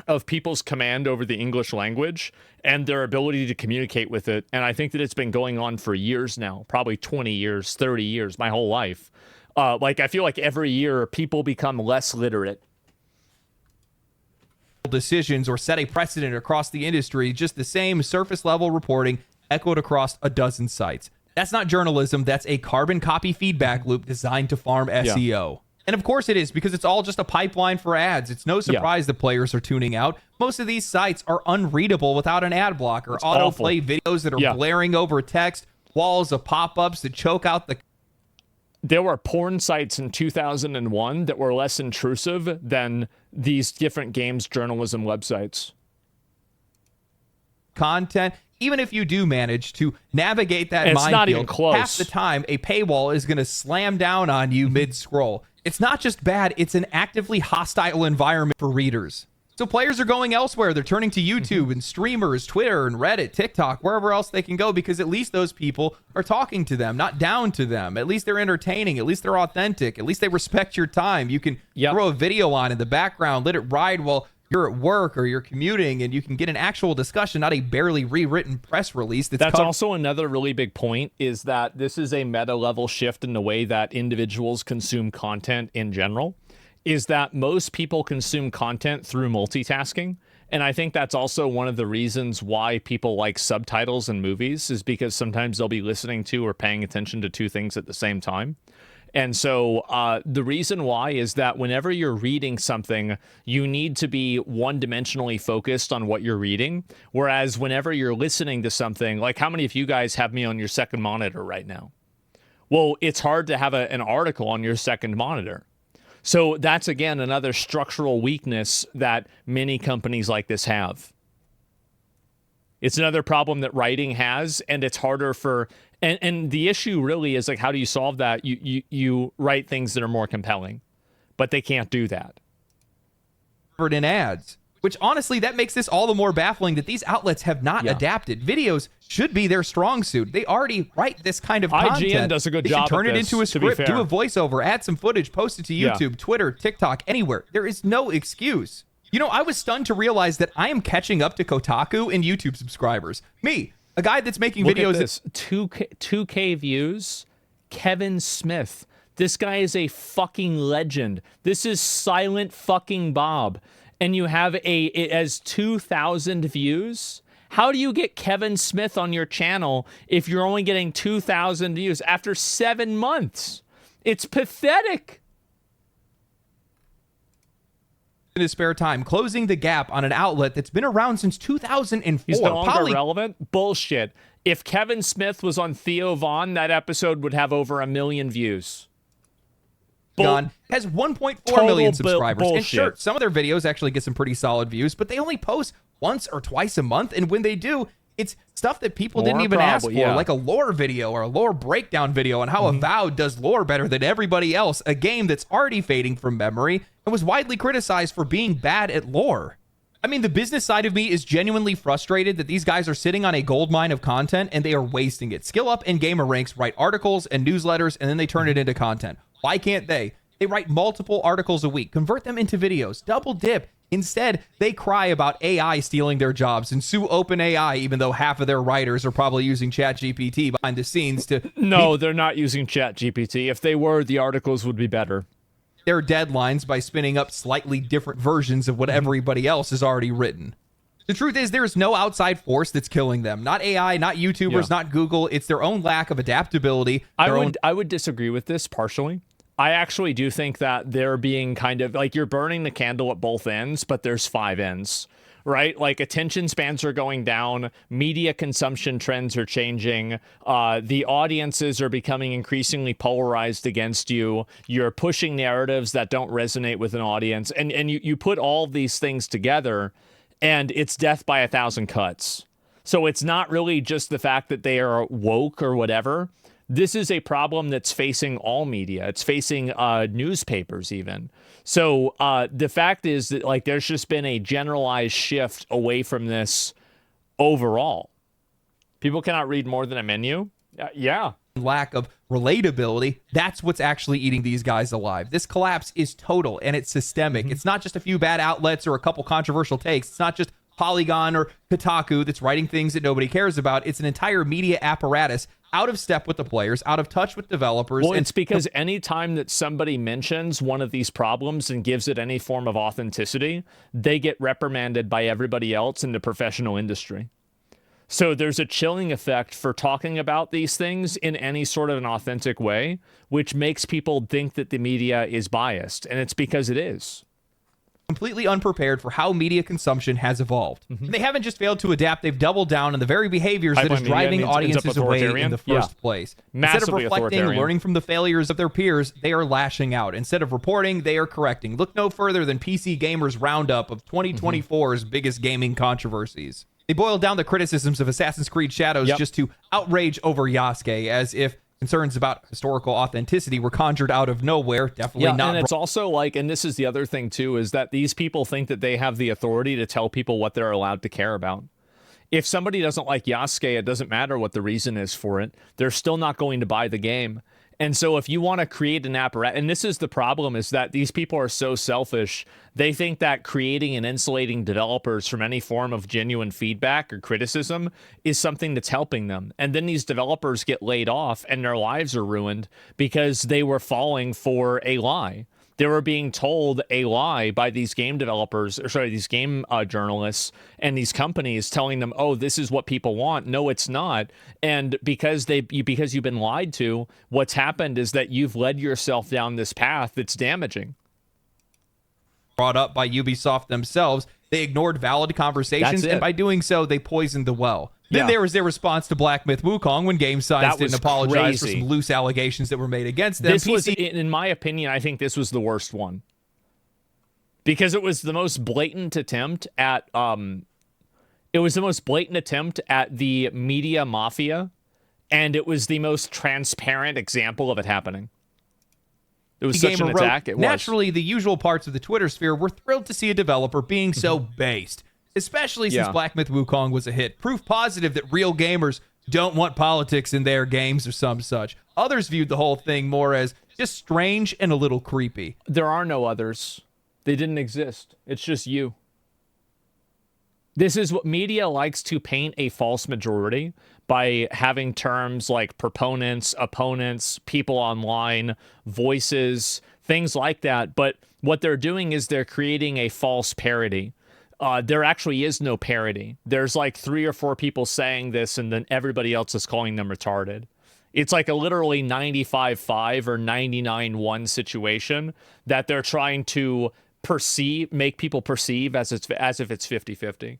of people's command over the English language and their ability to communicate with it. And I think that it's been going on for years now, probably 20 years, 30 years, my whole life. Like, I feel like every year people become less literate. Decisions or set a precedent across the industry, just the same surface level reporting echoed across a dozen sites. That's not journalism. That's a carbon copy feedback loop designed to farm SEO. And of course it is, because it's all just a pipeline for ads. It's no surprise that players are tuning out. Most of these sites are unreadable without an ad blocker. It's autoplay videos that are blaring over text, walls of pop-ups that choke out the... there were porn sites in 2001 that were less intrusive than these different games journalism websites. Content, even if you do manage to navigate that It's not even minefield, close. half the time a paywall is going to slam down on you mid-scroll. It's not just bad, it's an actively hostile environment for readers. So players are going elsewhere. They're turning to YouTube and streamers, Twitter and Reddit, TikTok, wherever else they can go, because at least those people are talking to them, not down to them. At least they're entertaining. At least they're authentic. At least they respect your time. You can throw a video on in the background, let it ride while you're at work or you're commuting, and you can get an actual discussion, not a barely rewritten press release. That's also another really big point, is that this is a meta level shift in the way that individuals consume content in general, is that most people consume content through multitasking. And I think that's also one of the reasons why people like subtitles in movies, is because sometimes they'll be listening to or paying attention to two things at the same time. And so the reason why is that whenever you're reading something, you need to be one-dimensionally focused on what you're reading. Whereas whenever you're listening to something, like how many of you guys have me on your second monitor right now? Well, it's hard to have an article on your second monitor. So that's, again, another structural weakness that many companies like this have. It's another problem that writing has, and it's harder for... And the issue really is, like, how do you solve that? You write things that are more compelling, but they can't do that. In ads, which honestly, that makes this all the more baffling that these outlets have not adapted. Videos should be their strong suit. They already write this kind of content. IGN does a good they job should turn at it this, into a to be script, fair. do a voiceover, add some footage, post it to YouTube, Twitter, TikTok, anywhere. There is no excuse. You know, I was stunned to realize that I am catching up to Kotaku in YouTube subscribers. Me, a guy that's making Look videos. At this. 2K views. Kevin Smith. This guy is a fucking legend. This is Silent fucking Bob. And you have it has 2,000 views. How do you get Kevin Smith on your channel if you're only getting 2,000 views after 7 months? It's pathetic. In his spare time, closing the gap on an outlet that's been around since 2004. He's no longer relevant? Bullshit. If Kevin Smith was on Theo Vaughn, that episode would have over 1 million views. Polygon has 1.4 million subscribers. Bullshit. And sure, some of their videos actually get some pretty solid views, but they only post once or twice a month. And when they do, it's stuff that people didn't even ask for, like a lore video or a lore breakdown video on how Avowed does lore better than everybody else, a game that's already fading from memory and was widely criticized for being bad at lore. I mean, the business side of me is genuinely frustrated that these guys are sitting on a goldmine of content and they are wasting it. Skill Up and Gamer Ranks write articles and newsletters, and then they turn it into content. Why can't they? They write multiple articles a week, convert them into videos, double dip. Instead, they cry about AI stealing their jobs and sue OpenAI, even though half of their writers are probably using ChatGPT behind the scenes to... No, they're not using ChatGPT. If they were, the articles would be better. Their deadlines by spinning up slightly different versions of what everybody else has already written. The truth is, there is no outside force that's killing them. Not AI, not YouTubers, not Google. It's their own lack of adaptability. I would disagree with this partially. I actually do think that they're being kind of like, you're burning the candle at both ends, but there's 5 ends, right? Like, attention spans are going down, media consumption trends are changing, the audiences are becoming increasingly polarized against you, you're pushing narratives that don't resonate with an audience, and you put all these things together, and it's death by 1,000 cuts. So it's not really just the fact that they are woke or whatever. This is a problem that's facing all media. It's facing newspapers even. So the fact is that, like, there's just been a generalized shift away from this overall. People cannot read more than a menu. Yeah. Lack of relatability. That's what's actually eating these guys alive. This collapse is total and it's systemic. It's not just a few bad outlets or a couple controversial takes. It's not just Polygon or Kotaku that's writing things that nobody cares about. It's an entire media apparatus out of step with the players, out of touch with developers. Well, it's because any time that somebody mentions one of these problems and gives it any form of authenticity, they get reprimanded by everybody else in the professional industry. So there's a chilling effect for talking about these things in any sort of an authentic way, which makes people think that the media is biased, and it's because it is. completely unprepared for how media consumption has evolved. And they haven't just failed to adapt, they've doubled down on the very behaviors that is driving audiences away in the first place. Instead of reflecting, learning from the failures of their peers, they are lashing out. Instead of reporting, they are correcting. Look no further than PC Gamer's roundup of 2024's biggest gaming controversies. They boiled down the criticisms of Assassin's Creed Shadows just to outrage over Yasuke, as if concerns about historical authenticity were conjured out of nowhere. Definitely not. And it's also like, and this is the other thing too, is that these people think that they have the authority to tell people what they're allowed to care about. If somebody doesn't like Yasuke, it doesn't matter what the reason is for it. They're still not going to buy the game. And so if you want to create an apparatus, and this is the problem, is that these people are so selfish. They think that creating and insulating developers from any form of genuine feedback or criticism is something that's helping them. And then these developers get laid off and their lives are ruined because they were falling for a lie. They were being told a lie by these game developers, or sorry, these game journalists and these companies telling them, oh, this is what people want. No, it's not. And because you've been lied to, what's happened is that you've led yourself down this path that's damaging. Brought up by Ubisoft themselves, they ignored valid conversations, and by doing so, they poisoned the well. Then there was their response to Black Myth Wukong when Game Science didn't apologize for some loose allegations that were made against them. This was, in my opinion, I think this was the worst one. Because it was the most blatant attempt at the media mafia, and it was the most transparent example of it happening. It was such an attack. Naturally, the usual parts of the Twitter sphere were thrilled to see a developer being so based. Especially since Black Myth Wukong was a hit. Proof positive that real gamers don't want politics in their games or some such. Others viewed the whole thing more as just strange and a little creepy. There are no others. They didn't exist. It's just you. This is what media likes, to paint a false majority by having terms like proponents, opponents, people online, voices, things like that. But what they're doing is they're creating a false parody. There actually is no parody. There's like 3 or 4 people saying this, and then everybody else is calling them retarded. It's like a literally 95-5 or 99-1 situation that they're trying to make people perceive as if it's 50-50.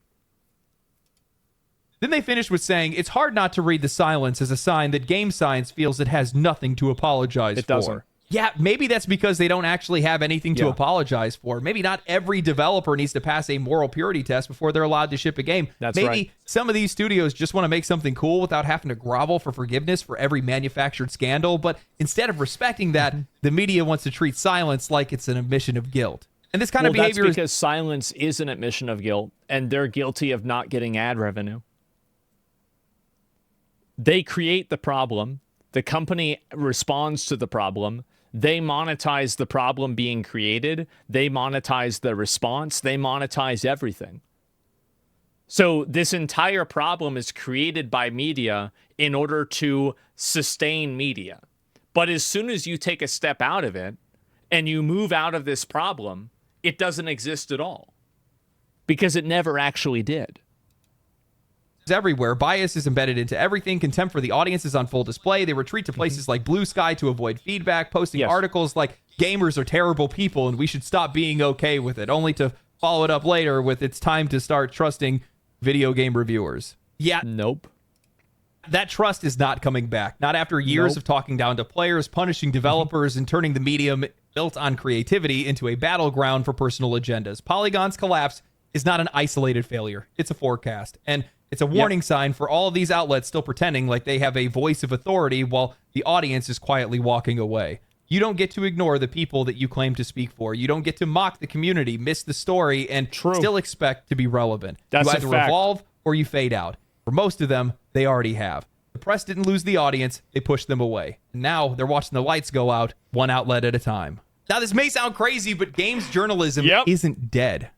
Then they finished with saying, it's hard not to read the silence as a sign that Game Science feels it has nothing to apologize for. It doesn't. Yeah, maybe that's because they don't actually have anything to apologize for. Maybe not every developer needs to pass a moral purity test before they're allowed to ship a game. Maybe some of these studios just want to make something cool without having to grovel for forgiveness for every manufactured scandal. But instead of respecting that, the media wants to treat silence like it's an admission of guilt. And this kind of behavior that's because silence is an admission of guilt, and they're guilty of not getting ad revenue. They create the problem. The company responds to the problem. They monetize the problem being created. They monetize the response. They monetize everything. So this entire problem is created by media in order to sustain media. But as soon as you take a step out of it and you move out of this problem, it doesn't exist at all. Because it never actually did. Everywhere. Bias is embedded into everything. Contempt for the audience is on full display. They retreat to places like Blue Sky to avoid feedback, posting articles like gamers are terrible people and we should stop being okay with it, only to follow it up later with it's time to start trusting video game reviewers. Yeah. Nope. That trust is not coming back. Not after years of talking down to players, punishing developers, and turning the medium built on creativity into a battleground for personal agendas. Polygon's collapse is not an isolated failure. It's a forecast. And it's a warning sign for all of these outlets still pretending like they have a voice of authority while the audience is quietly walking away. You don't get to ignore the people that you claim to speak for. You don't get to mock the community, miss the story, and still expect to be relevant. That's you either evolve or you fade out. For most of them, they already have. The press didn't lose the audience. They pushed them away. And now they're watching the lights go out, one outlet at a time. Now, this may sound crazy, but games journalism isn't dead.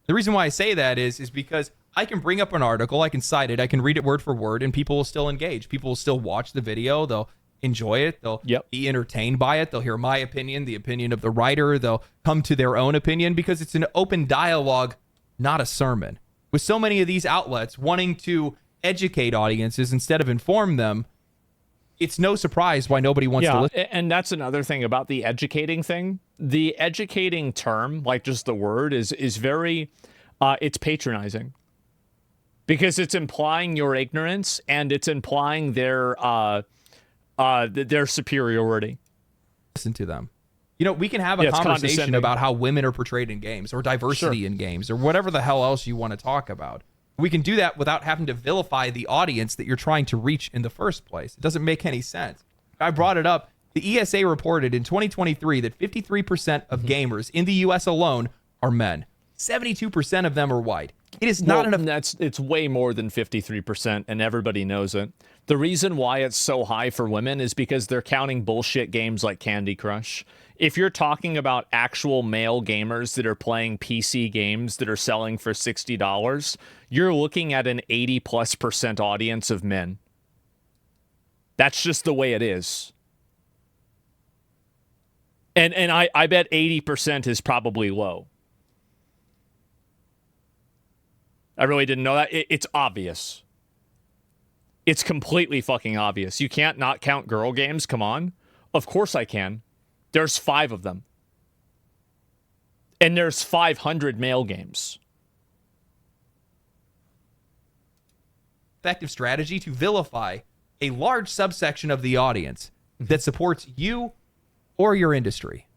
The reason why I say that is because I can bring up an article, I can cite it, I can read it word for word, and people will still engage. People will still watch the video. They'll enjoy it. They'll be entertained by it. They'll hear my opinion, the opinion of the writer. They'll come to their own opinion because it's an open dialogue, not a sermon. With so many of these outlets wanting to educate audiences instead of inform them, it's no surprise why nobody wants to listen. And that's another thing about the educating thing. The educating term, like just the word, is very, it's patronizing. Because it's implying your ignorance and it's implying their superiority. Listen to them. You know, we can have a conversation about how women are portrayed in games or diversity in games or whatever the hell else you want to talk about. We can do that without having to vilify the audience that you're trying to reach in the first place. It doesn't make any sense. I brought it up. The ESA reported in 2023 that 53% of gamers in the U.S. alone are men. 72% of them are white. It is not enough. It's way more than 53%, and everybody knows it. The reason why it's so high for women is because they're counting bullshit games like Candy Crush. If you're talking about actual male gamers that are playing PC games that are selling for $60, you're looking at an 80+% audience of men. That's just the way it is. And I bet 80% is probably low. I really didn't know that. It's obvious. It's completely fucking obvious. You can't not count girl games. Come on. Of course I can. There's 5 of them. And there's 500 male games. Effective strategy to vilify a large subsection of the audience that supports you or your industry.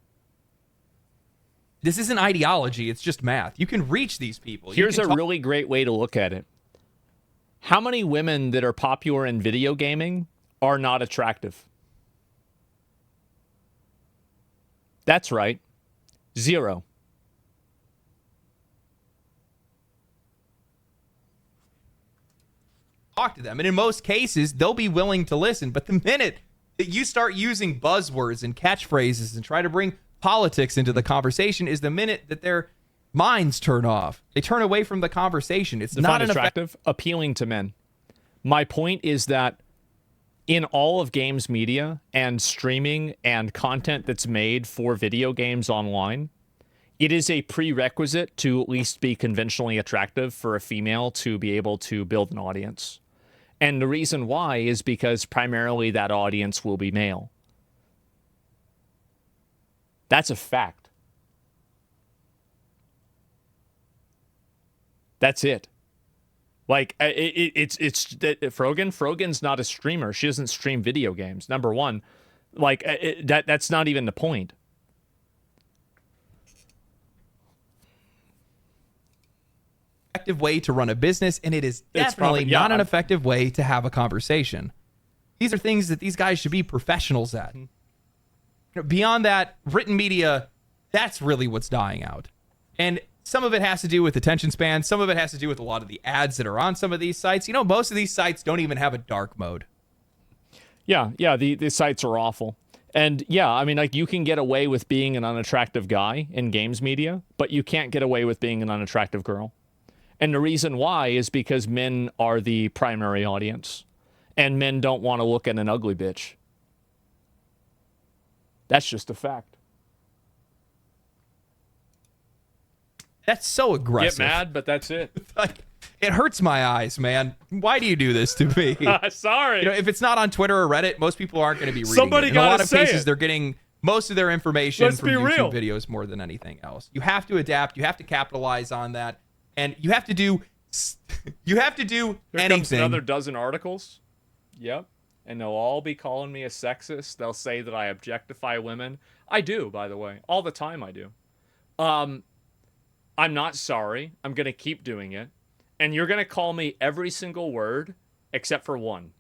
This isn't ideology, it's just math. You can reach these people. Here's a really great way to look at it. How many women that are popular in video gaming are not attractive? That's right. 0. Talk to them. And in most cases, they'll be willing to listen. But the minute that you start using buzzwords and catchphrases and try to bring politics into the conversation is the minute that their minds turn off. They turn away from the conversation. It's not an attractive, appealing to men. My point is that in all of games media and streaming and content that's made for video games online, it is a prerequisite to at least be conventionally attractive for a female to be able to build an audience. And the reason why is because primarily that audience will be male. That's a fact. That's it. Like it's Frogan's not a streamer. She doesn't stream video games. Number one, like that's not even the point. Effective way to run a business, and it is definitely not an effective way to have a conversation. These are things that these guys should be professionals at. You know, beyond that, written media, that's really what's dying out. And some of it has to do with attention span. Some of it has to do with a lot of the ads that are on some of these sites. You know, most of these sites don't even have a dark mode. Yeah, the sites are awful. And yeah, I mean, like you can get away with being an unattractive guy in games media, but you can't get away with being an unattractive girl. And the reason why is because men are the primary audience. And men don't want to look at an ugly bitch. That's just a fact. That's so aggressive. Get mad, but that's it. Like, it hurts my eyes, man. Why do you do this to me? Sorry. You know, if it's not on Twitter or Reddit, most people aren't going to be reading Somebody it. In a lot of say cases, it. they're getting most of their information Let's from be YouTube real. videos more than anything else. You have to adapt. You have to capitalize on that. And you have to do Here anything. comes another dozen articles. Yep. And they'll all be calling me a sexist. They'll say that I objectify women. I do, by the way. All the time I do. I'm not sorry. I'm going to keep doing it. And you're going to call me every single word except for one.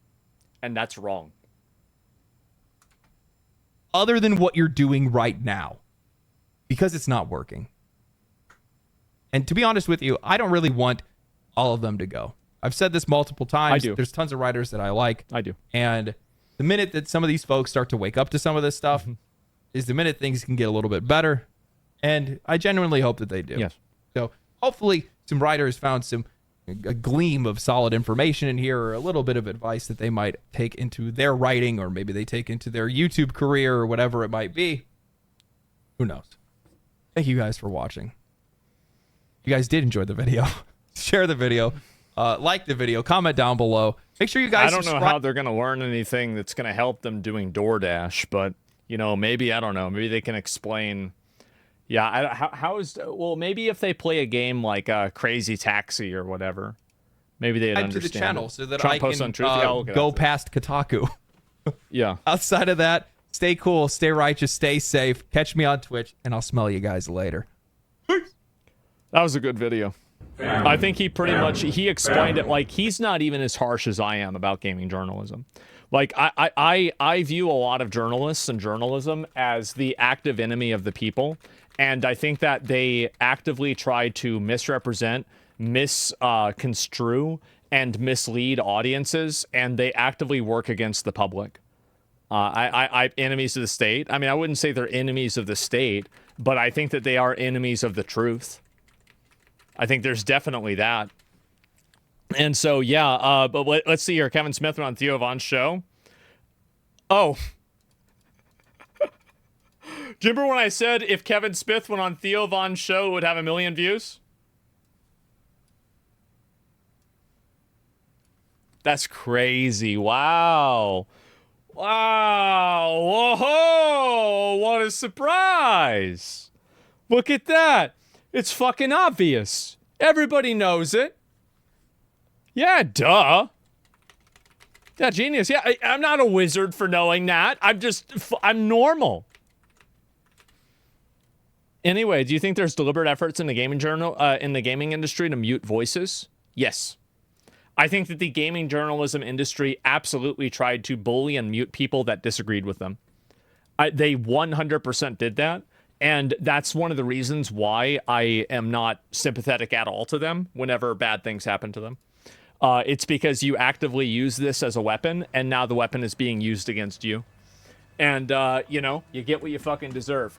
And that's wrong. Other than what you're doing right now. Because it's not working. And to be honest with you, I don't really want all of them to go. I've said this multiple times. I do. There's tons of writers that I like. I do. And the minute that some of these folks start to wake up to some of this stuff is the minute things can get a little bit better. And I genuinely hope that they do. Yes. So hopefully some writers found a gleam of solid information in here, or a little bit of advice that they might take into their writing, or maybe they take into their YouTube career, or whatever it might be. Who knows? Thank you guys for watching. If you guys did enjoy the video, share the video, like the video, comment down below. Make sure you guys I don't know subscribe. how they're going to learn anything that's going to help them doing DoorDash, but, you know, maybe, I don't know, maybe they can explain. Yeah, how is, well, maybe if they play a game like Crazy Taxi or whatever, maybe they'd understand to the channel it. so that Trump I posts can on Truth. Yeah, I'll look it go up. past Kotaku. Yeah. Outside of that, stay cool, stay righteous, stay safe. Catch me on Twitch, and I'll smell you guys later. That was a good video. I think he pretty much, he explained it like he's not even as harsh as I am about gaming journalism. Like, I view a lot of journalists and journalism as the active enemy of the people. And I think that they actively try to misrepresent, misconstrue, and mislead audiences. And they actively work against the public. Enemies of the state. I mean, I wouldn't say they're enemies of the state, but I think that they are enemies of the truth. I think there's definitely that. And so, yeah, but let's see here. Kevin Smith went on Theo Von's show. Oh. Do you remember when I said if Kevin Smith went on Theo Von's show, it would have 1 million views? That's crazy. Wow. Wow. Whoa. What a surprise. Look at that. It's fucking obvious. Everybody knows it. Yeah, duh. Yeah, genius. Yeah, I'm not a wizard for knowing that. I'm normal. Anyway, do you think there's deliberate efforts in the gaming industry to mute voices? Yes. I think that the gaming journalism industry absolutely tried to bully and mute people that disagreed with them. They 100% did that. And that's one of the reasons why I am not sympathetic at all to them whenever bad things happen to them. It's because you actively use this as a weapon, and now the weapon is being used against you. And, you know, you get what you fucking deserve.